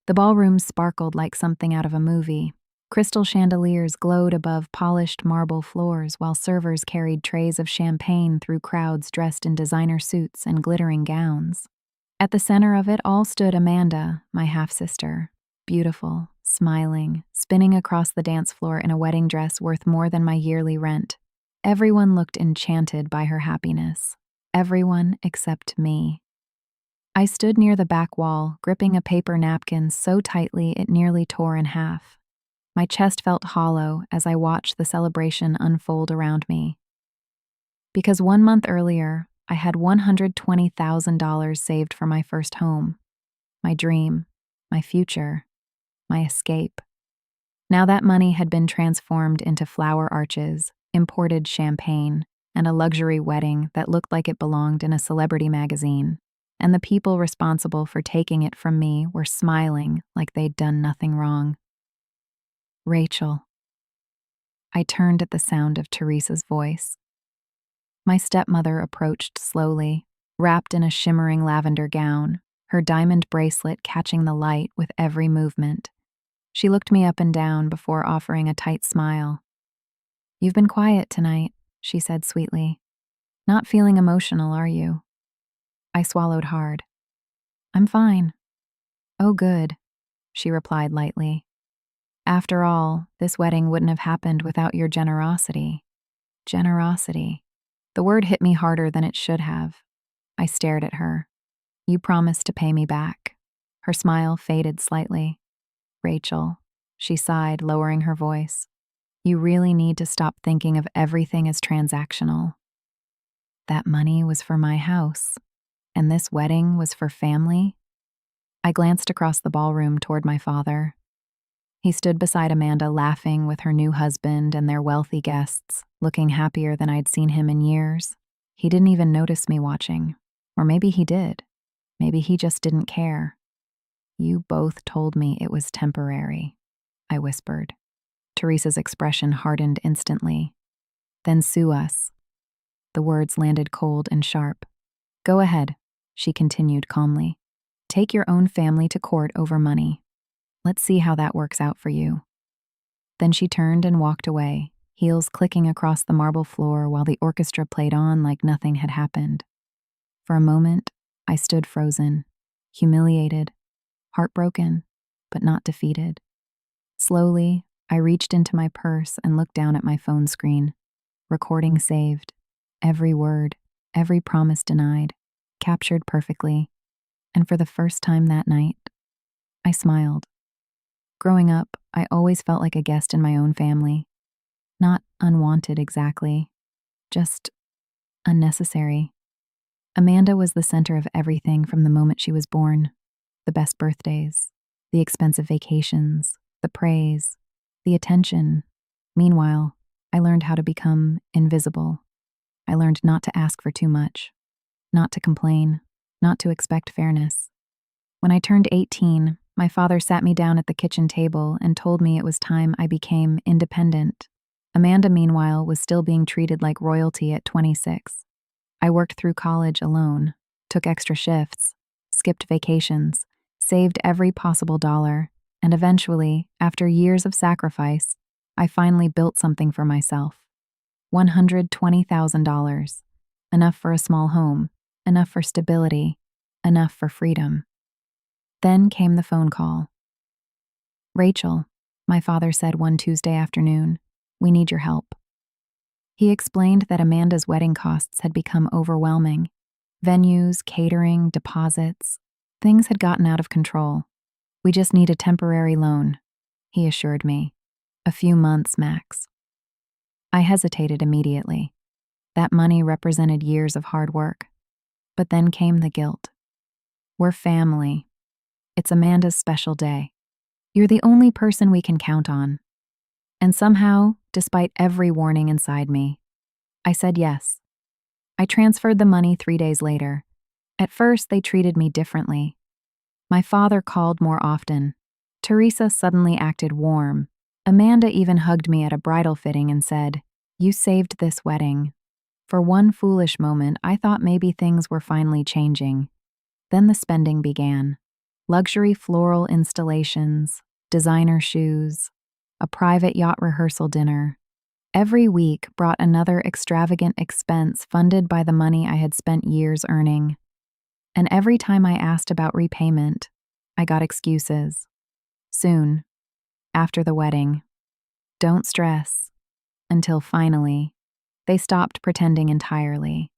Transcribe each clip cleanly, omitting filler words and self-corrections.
The ballroom sparkled like something out of a movie. Crystal chandeliers glowed above polished marble floors while servers carried trays of champagne through crowds dressed in designer suits and glittering gowns. At the center of it all stood Amanda, my half-sister, beautiful, smiling, spinning across the dance floor in a wedding dress worth more than my yearly rent. Everyone looked enchanted by her happiness. Everyone except me. I stood near the back wall, gripping a paper napkin so tightly it nearly tore in half. My chest felt hollow as I watched the celebration unfold around me. Because 1 month earlier, I had $120,000 saved for my first home, my dream, my future, my escape. Now that money had been transformed into flower arches, imported champagne, and a luxury wedding that looked like it belonged in a celebrity magazine, and the people responsible for taking it from me were smiling like they'd done nothing wrong. Rachel. I turned at the sound of Teresa's voice. My stepmother approached slowly, wrapped in a shimmering lavender gown, her diamond bracelet catching the light with every movement. She looked me up and down before offering a tight smile. "You've been quiet tonight," she said sweetly. "Not feeling emotional, are you?" I swallowed hard. "I'm fine." "Oh, good," she replied lightly. "After all, this wedding wouldn't have happened without your generosity." Generosity. The word hit me harder than it should have. I stared at her. "You promised to pay me back." Her smile faded slightly. "Rachel," she sighed, lowering her voice, "you really need to stop thinking of everything as transactional. That money was for my house, and this wedding was for family." I glanced across the ballroom toward my father. He stood beside Amanda, laughing with her new husband and their wealthy guests, looking happier than I'd seen him in years. He didn't even notice me watching. Or maybe he did. Maybe he just didn't care. "You both told me it was temporary," I whispered. Teresa's expression hardened instantly. "Then sue us." The words landed cold and sharp. "Go ahead," she continued calmly. "Take your own family to court over money. Let's see how that works out for you." Then she turned and walked away, heels clicking across the marble floor while the orchestra played on like nothing had happened. For a moment, I stood frozen, humiliated, heartbroken, but not defeated. Slowly, I reached into my purse and looked down at my phone screen. Recording saved. Every word, every promise denied, captured perfectly. And for the first time that night, I smiled. Growing up, I always felt like a guest in my own family. Not unwanted exactly, just unnecessary. Amanda was the center of everything from the moment she was born. The best birthdays, the expensive vacations, the praise, the attention. Meanwhile, I learned how to become invisible. I learned not to ask for too much, not to complain, not to expect fairness. When I turned 18, my father sat me down at the kitchen table and told me it was time I became independent. Amanda, meanwhile, was still being treated like royalty at 26. I worked through college alone, took extra shifts, skipped vacations, saved every possible dollar, and eventually, after years of sacrifice, I finally built something for myself. $120,000. Enough for a small home, enough for stability, enough for freedom. Then came the phone call. "Rachel," my father said one Tuesday afternoon, "we need your help." He explained that Amanda's wedding costs had become overwhelming. Venues, catering, deposits. Things had gotten out of control. "We just need a temporary loan," he assured me. "A few months max." I hesitated immediately. That money represented years of hard work. But then came the guilt. "We're family. It's Amanda's special day. You're the only person we can count on." And somehow, despite every warning inside me, I said yes. I transferred the money 3 days later. At first, they treated me differently. My father called more often. Teresa suddenly acted warm. Amanda even hugged me at a bridal fitting and said, "You saved this wedding." For one foolish moment, I thought maybe things were finally changing. Then the spending began. Luxury floral installations, designer shoes, a private yacht rehearsal dinner. Every week brought another extravagant expense funded by the money I had spent years earning. And every time I asked about repayment, I got excuses. Soon, after the wedding. Don't stress. Until finally, they stopped pretending entirely.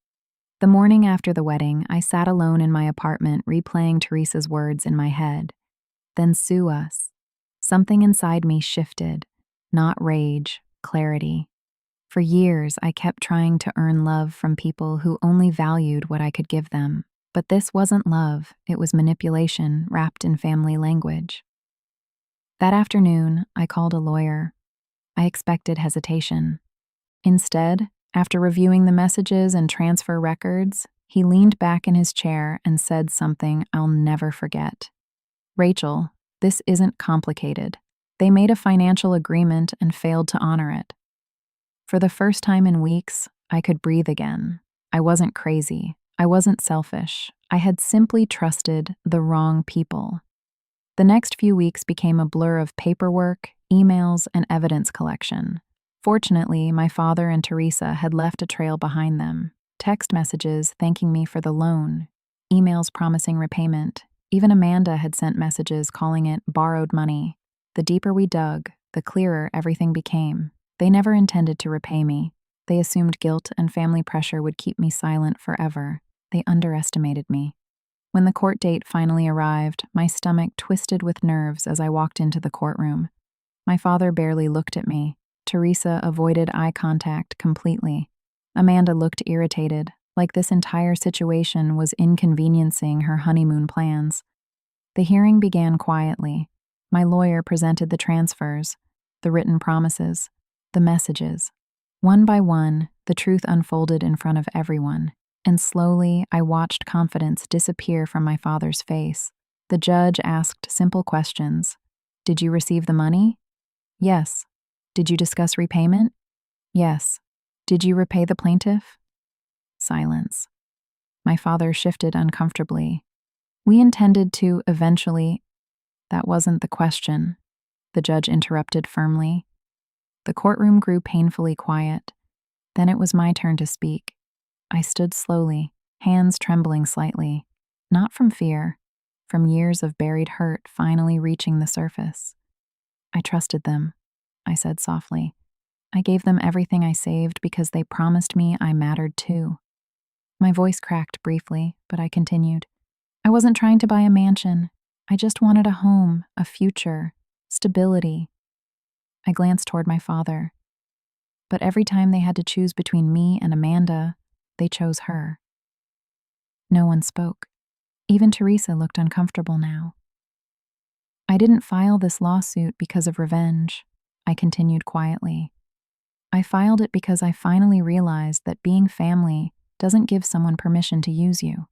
The morning after the wedding, I sat alone in my apartment replaying Teresa's words in my head. Then sue us. Something inside me shifted. Not rage, clarity. For years, I kept trying to earn love from people who only valued what I could give them. But this wasn't love, it was manipulation wrapped in family language. That afternoon, I called a lawyer. I expected hesitation. Instead, after reviewing the messages and transfer records, he leaned back in his chair and said something I'll never forget. "Rachel, this isn't complicated. They made a financial agreement and failed to honor it." For the first time in weeks, I could breathe again. I wasn't crazy. I wasn't selfish. I had simply trusted the wrong people. The next few weeks became a blur of paperwork, emails, and evidence collection. Fortunately, my father and Teresa had left a trail behind them. Text messages thanking me for the loan, emails promising repayment. Even Amanda had sent messages calling it borrowed money. The deeper we dug, the clearer everything became. They never intended to repay me. They assumed guilt and family pressure would keep me silent forever. They underestimated me. When the court date finally arrived, my stomach twisted with nerves as I walked into the courtroom. My father barely looked at me. Teresa avoided eye contact completely. Amanda looked irritated, like this entire situation was inconveniencing her honeymoon plans. The hearing began quietly. My lawyer presented the transfers, the written promises, the messages. One by one, the truth unfolded in front of everyone, and slowly I watched confidence disappear from my father's face. The judge asked simple questions. "Did you receive the money?" "Yes." "Did you discuss repayment?" "Yes." "Did you repay the plaintiff?" Silence. My father shifted uncomfortably. "We intended to eventually—" "That wasn't the question," the judge interrupted firmly. The courtroom grew painfully quiet. Then it was my turn to speak. I stood slowly, hands trembling slightly, not from fear, from years of buried hurt finally reaching the surface. "I trusted them," I said softly. "I gave them everything I saved because they promised me I mattered too." My voice cracked briefly, but I continued. "I wasn't trying to buy a mansion. I just wanted a home, a future, stability." I glanced toward my father. But every time they had to choose between me and Amanda, they chose her. No one spoke. Even Teresa looked uncomfortable now. "I didn't file this lawsuit because of revenge," I continued quietly. "I filed it because I finally realized that being family doesn't give someone permission to use you."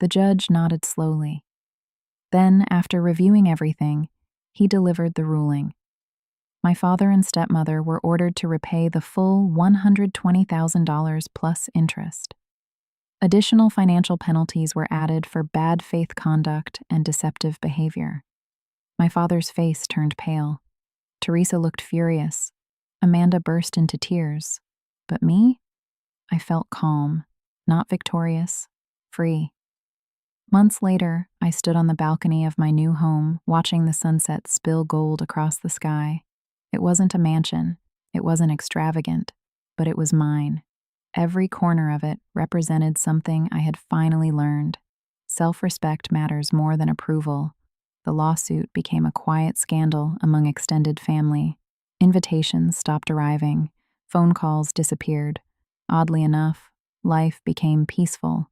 The judge nodded slowly. Then, after reviewing everything, he delivered the ruling. My father and stepmother were ordered to repay the full $120,000 plus interest. Additional financial penalties were added for bad faith conduct and deceptive behavior. My father's face turned pale. Teresa looked furious. Amanda burst into tears. But me? I felt calm, not victorious, free. Months later, I stood on the balcony of my new home, watching the sunset spill gold across the sky. It wasn't a mansion, it wasn't extravagant, but it was mine. Every corner of it represented something I had finally learned. Self-respect matters more than approval. The lawsuit became a quiet scandal among extended family. Invitations stopped arriving. Phone calls disappeared. Oddly enough, life became peaceful.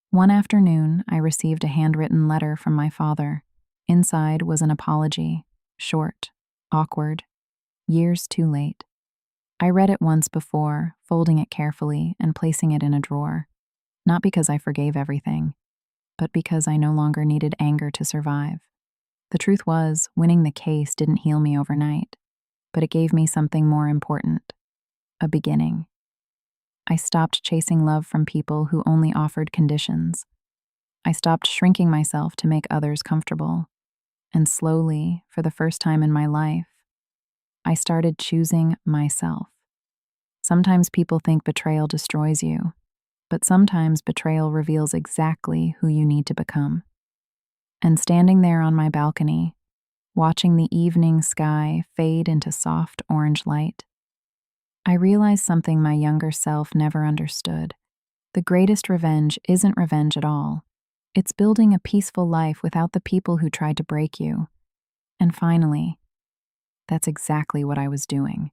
One afternoon, I received a handwritten letter from my father. Inside was an apology, short, awkward, years too late. I read it once before, folding it carefully and placing it in a drawer. Not because I forgave everything, but because I no longer needed anger to survive. The truth was, winning the case didn't heal me overnight, but it gave me something more important: a beginning. I stopped chasing love from people who only offered conditions. I stopped shrinking myself to make others comfortable. And slowly, for the first time in my life, I started choosing myself. Sometimes people think betrayal destroys you, but sometimes betrayal reveals exactly who you need to become. And standing there on my balcony, watching the evening sky fade into soft orange light, I realized something my younger self never understood. The greatest revenge isn't revenge at all. It's building a peaceful life without the people who tried to break you. And finally, that's exactly what I was doing.